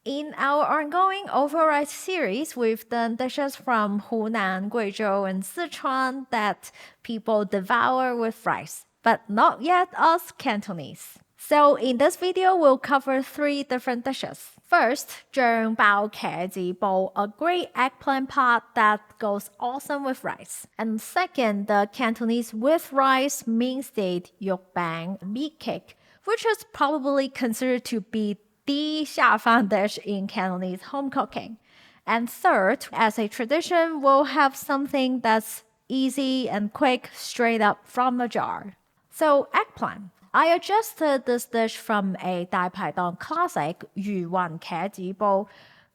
In our ongoing over rice series, we've done dishes from Hunan, Guizhou, and Sichuan that people devour with rice, but not yet us Cantonese. So in this video, we'll cover 3 different dishes. First, 蒸包茄子煲, a great eggplant pot that goes awesome with rice. And second, the Cantonese with rice minced yolk bang meatcake, which is probably considered to be the 下饭 dish in Cantonese home cooking. And third, as a tradition, we'll have something that's easy and quick straight up from the jar. So eggplant. I adjusted this dish from a 大排档 classic 鱼丸茄子煲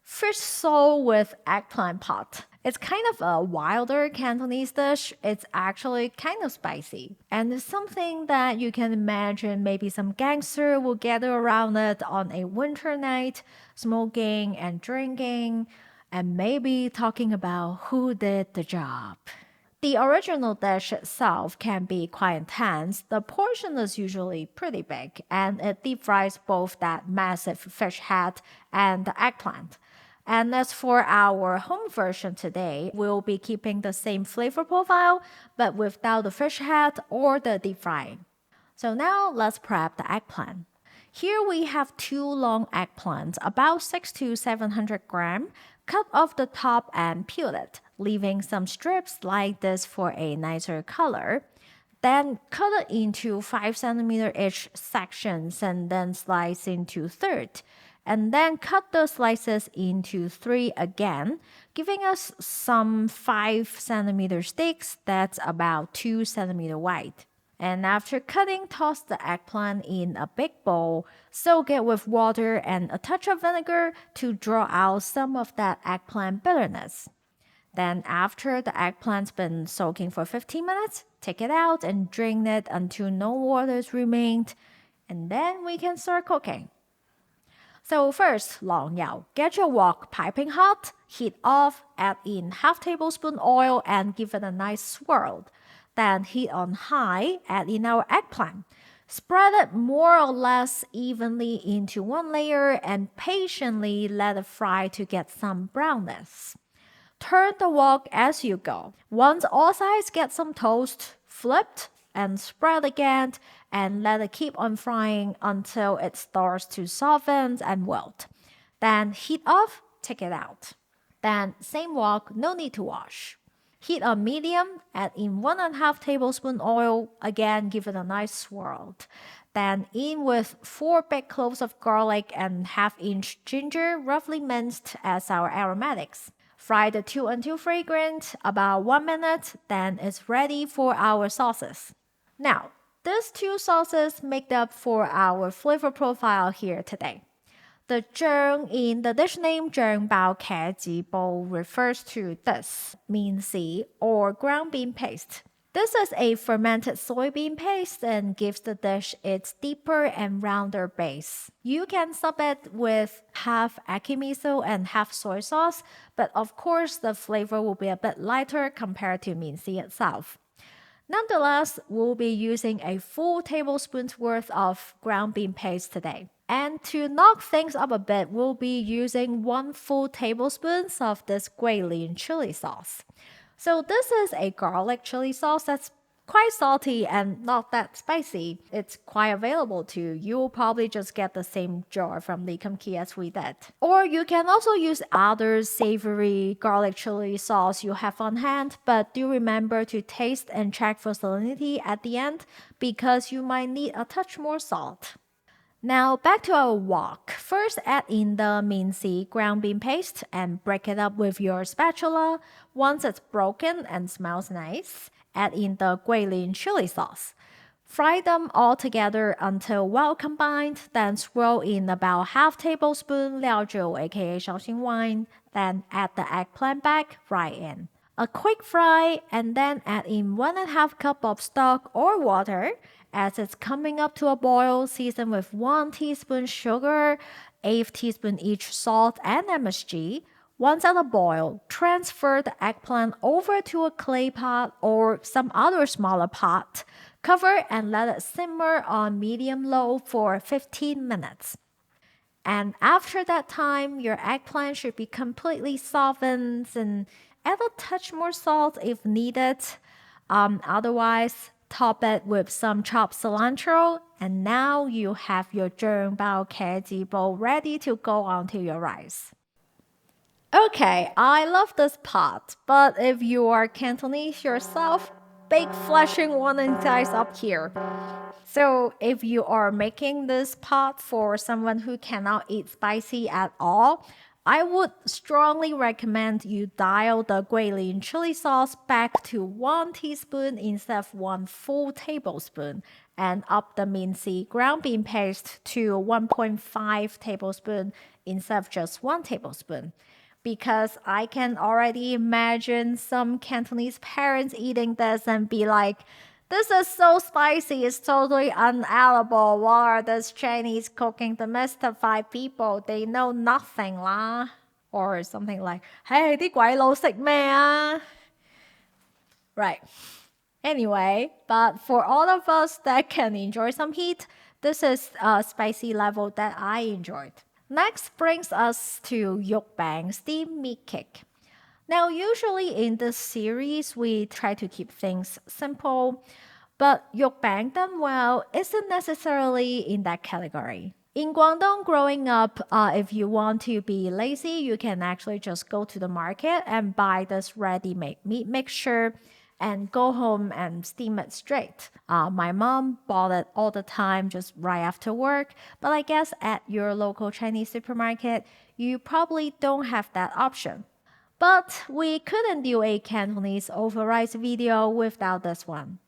fish sole with eggplant pot. It's kind of a wilder Cantonese dish. It's actually kind of spicy. And it's something that you can imagine maybe some gangster will gather around it on a winter night, smoking and drinking, and maybe talking about who did the job. The original dish itself can be quite intense. The portion is usually pretty big, and it deep fries both that massive fish head and the eggplant. And as for our home version today, we'll be keeping the same flavor profile, but without the fish head or the deep frying. So now let's prep the eggplant. Here we have 2 long eggplants, about 6 to 700 gram. Cut off the top and peel it, leaving some strips like this for a nicer color. Then cut it into 5 centimeter each sections and then slice into thirds. And then cut the slices into 3 again, giving us some 5 centimeter sticks that's about 2 centimeter wide. And after cutting, toss the eggplant in a big bowl, soak it with water and a touch of vinegar to draw out some of that eggplant bitterness. Then after the eggplant's been soaking for 15 minutes, take it out and drain it until no water is remained, and then we can start cooking. So first, 狼药. Get your wok piping hot, heat off, add in half tablespoon oil and give it a nice swirl. Then heat on high, add in our eggplant. Spread it more or less evenly into one layer and patiently let it fry to get some brownness. Turn the wok as you go. Once all sides get some toast, flip and spread again and let it keep on frying until it starts to soften and wilt. Then heat off, take it out. Then same wok, no need to wash. Heat on medium, add in 1.5 tablespoon oil, again give it a nice swirl. Then in with 4 big cloves of garlic and half-inch ginger, roughly minced as our aromatics. Fry the 2 until fragrant, about 1 minute, then it's ready for our sauces. Now, these 2 sauces make up for our flavor profile here today. The 蒸 in the dish name 蒸包茄子煲 refers to this, mince or ground bean paste. This is a fermented soybean paste and gives the dish its deeper and rounder base. You can sub it with half ackee miso and half soy sauce, but of course the flavor will be a bit lighter compared to mince itself. Nonetheless, we'll be using a full tablespoon's worth of ground bean paste today. And to knock things up a bit, we'll be using 1 full tablespoon of this Guilin chili sauce. So this is a garlic chili sauce that's quite salty and not that spicy. It's quite available too. You'll probably just get the same jar from the Kumki as we did. Or you can also use other savory garlic chili sauce you have on hand, but do remember to taste and check for salinity at the end because you might need a touch more salt. Now back to our wok. First add in the mince ground bean paste and break it up with your spatula. Once it's broken and smells nice, add in the Guilin chili sauce. Fry them all together until well combined, then swirl in about half tablespoon 料酒 aka 绍兴 wine, then add the eggplant back right in. A quick fry and then add in 1.5 cup of stock or water. As it's coming up to a boil, season with 1 teaspoon sugar, 1/8 teaspoon each salt and MSG. Once at a boil, transfer the eggplant over to a clay pot or some other smaller pot. Cover and let it simmer on medium-low for 15 minutes. And after that time, your eggplant should be completely softened and add a touch more salt if needed. Otherwise, top it with some chopped cilantro, and now you have your 蒸包茄子煲 ready to go onto your rice. Okay, I love this pot, but if you are Cantonese yourself, big flashing warning signs up here. So if you are making this pot for someone who cannot eat spicy at all, I would strongly recommend you dial the Guilin chili sauce back to 1 teaspoon instead of 1 full tablespoon, and up the minced ground bean paste to 1.5 tablespoon instead of just 1 tablespoon. Because I can already imagine some Cantonese parents eating this and be like, this is so spicy, it's totally unedible. What are these Chinese cooking to mystify people? They know nothing lah. Or something like, hey, 啲鬼佬食咩啊? Right. Anyway, but for all of us that can enjoy some heat, this is a spicy level that I enjoyed. Next brings us to yukbang, steamed meat cake. Now, usually in this series, we try to keep things simple, but yukbang done well isn't necessarily in that category. In Guangdong growing up, if you want to be lazy, you can actually just go to the market and buy this ready-made meat mixture and go home and steam it straight. My mom bought it all the time just right after work, but I guess at your local Chinese supermarket, you probably don't have that option. But we couldn't do a Cantonese over rice video without this one.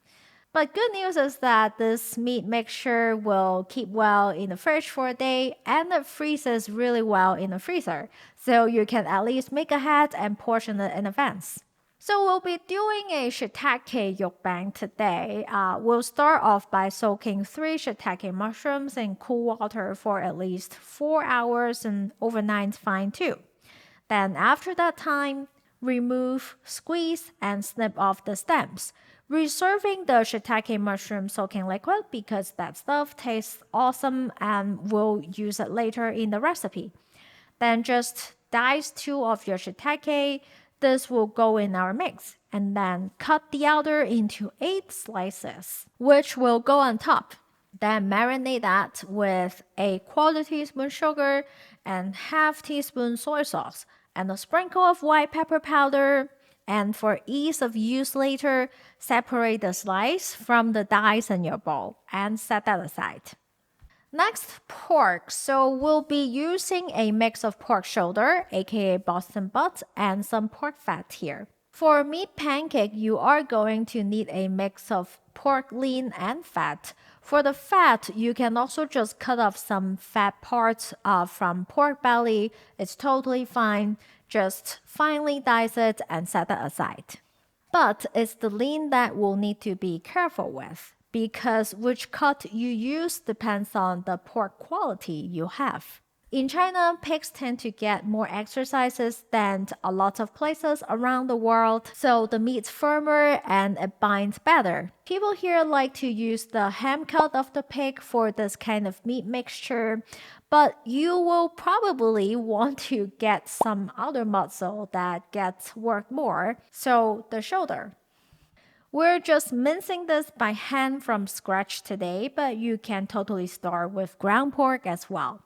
But good news is that this meat mixture will keep well in the fridge for a day and it freezes really well in the freezer. So you can at least make ahead and portion it in advance. So we'll be doing a shiitake yukbang today. We'll start off by soaking 3 shiitake mushrooms in cool water for at least 4 hours, and overnight's fine too. Then after that time, remove, squeeze, and snip off the stems, reserving the shiitake mushroom soaking liquid because that stuff tastes awesome and we'll use it later in the recipe. Then just dice 2 of your shiitake. This will go in our mix, and then cut the outer into 8 slices, which will go on top. Then marinate that with a 1/4 teaspoon sugar and 1/2 teaspoon soy sauce and a sprinkle of white pepper powder. And for ease of use later, separate the slice from the dice in your bowl and set that aside. Next, pork. So we'll be using a mix of pork shoulder, aka Boston butt, and some pork fat here. For meat pancake, you are going to need a mix of pork lean and fat. For the fat, you can also just cut off some fat parts from pork belly. It's totally fine. Just finely dice it and set that aside. But it's the lean that we'll need to be careful with, because which cut you use depends on the pork quality you have. In China, pigs tend to get more exercises than a lot of places around the world, so the meat's firmer and it binds better. People here like to use the ham cut of the pig for this kind of meat mixture, but you will probably want to get some other muscle that gets worked more, so the shoulder. We're just mincing this by hand from scratch today, but you can totally start with ground pork as well.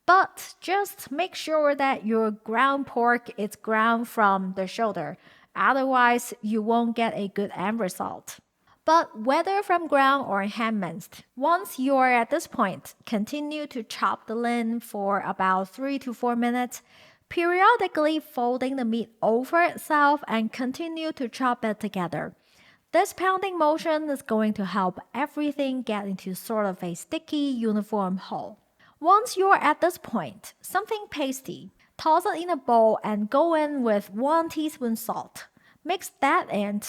But just make sure that your ground pork is ground from the shoulder. Otherwise, you won't get a good end result. But whether from ground or hand minced, once you are at this point, continue to chop the loin for about 3 to 4 minutes, periodically folding the meat over itself and continue to chop it together. This pounding motion is going to help everything get into sort of a sticky, uniform whole. Once you're at this point, something pasty, toss it in a bowl and go in with 1 teaspoon salt. Mix that in,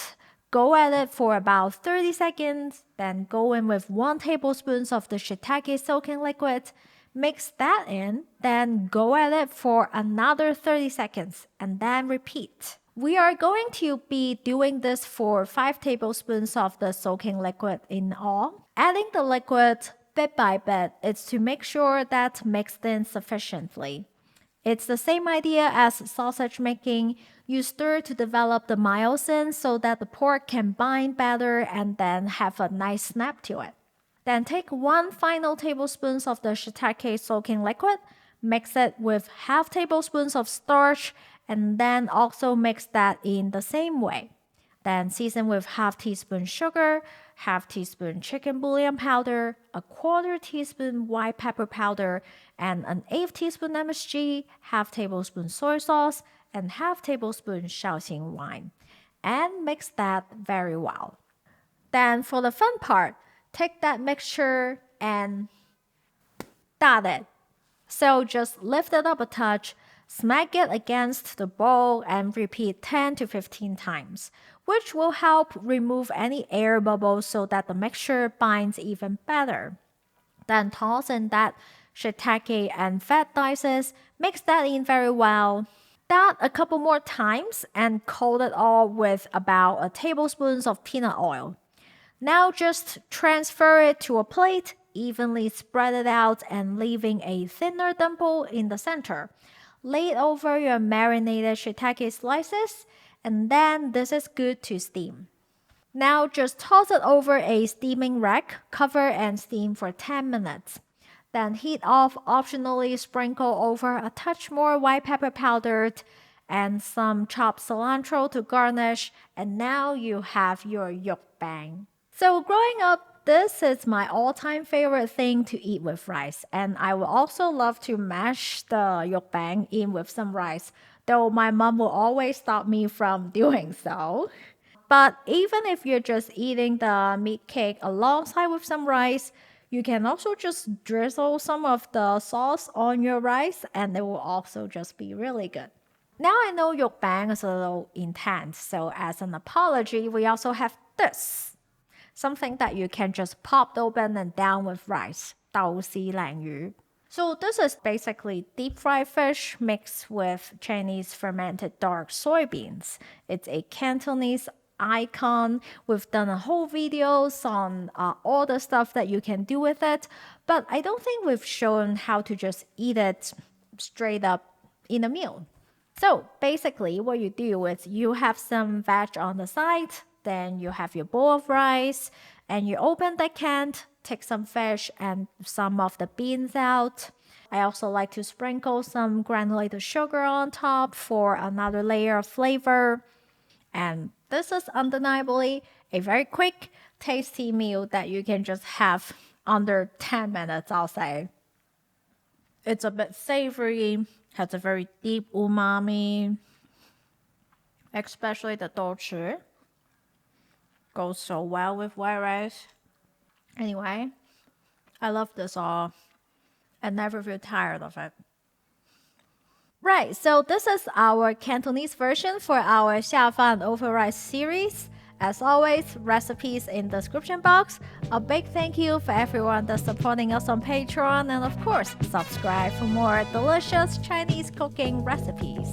go at it for about 30 seconds, then go in with 1 tablespoon of the shiitake soaking liquid. Mix that in, then go at it for another 30 seconds, and then repeat. We are going to be doing this for 5 tablespoons of the soaking liquid in all. Adding the liquid, bit by bit. It's to make sure that's mixed in sufficiently. It's the same idea as sausage making. You stir to develop the myosin so that the pork can bind better and then have a nice snap to it. Then take 1 final tablespoon of the shiitake soaking liquid, mix it with half tablespoons of starch, and then also mix that in the same way. Then season with half teaspoon sugar, half teaspoon chicken bouillon powder, a quarter teaspoon white pepper powder, and an eighth teaspoon MSG, half tablespoon soy sauce, and half tablespoon Shaoxing wine. And mix that very well. Then for the fun part, take that mixture and dot it. So just lift it up a touch, smack it against the bowl and repeat 10 to 15 times, which will help remove any air bubbles so that the mixture binds even better. Then toss in that shiitake and fat dices, mix that in very well. That a couple more times and coat it all with about a tablespoon of peanut oil. Now just transfer it to a plate, evenly spread it out and leaving a thinner dimple in the center. Lay it over your marinated shiitake slices and then this is good to steam. Now just toss it over a steaming rack, cover and steam for 10 minutes. Then heat off, optionally sprinkle over a touch more white pepper powdered and some chopped cilantro to garnish, and now you have your yukbang. So growing up, this is my all-time favorite thing to eat with rice, and I would also love to mash the yukbang in with some rice, though my mom will always stop me from doing so. But even if you're just eating the meat cake alongside with some rice, you can also just drizzle some of the sauce on your rice and it will also just be really good. Now I know yukbang is a little intense, so as an apology, we also have this. Something that you can just pop open and down with rice, 豆豉鯪魚. So this is basically deep fried fish mixed with Chinese fermented dark soybeans. It's a Cantonese icon. We've done a whole videos on all the stuff that you can do with it, but I don't think we've shown how to just eat it straight up in a meal. So basically what you do is you have some veg on the side, then you have your bowl of rice, and you open the can, take some fish and some of the beans out. I also like to sprinkle some granulated sugar on top for another layer of flavor. And this is undeniably a very quick, tasty meal that you can just have under 10 minutes, I'll say. It's a bit savory, has a very deep umami, especially the douchi. Goes so well with white rice. Anyway, I love this all and never feel tired of it. Right, so this is our Cantonese version for our 下饭 over rice series. As always, recipes in the description box. A big thank you for everyone that's supporting us on Patreon, and of course, subscribe for more delicious Chinese cooking recipes.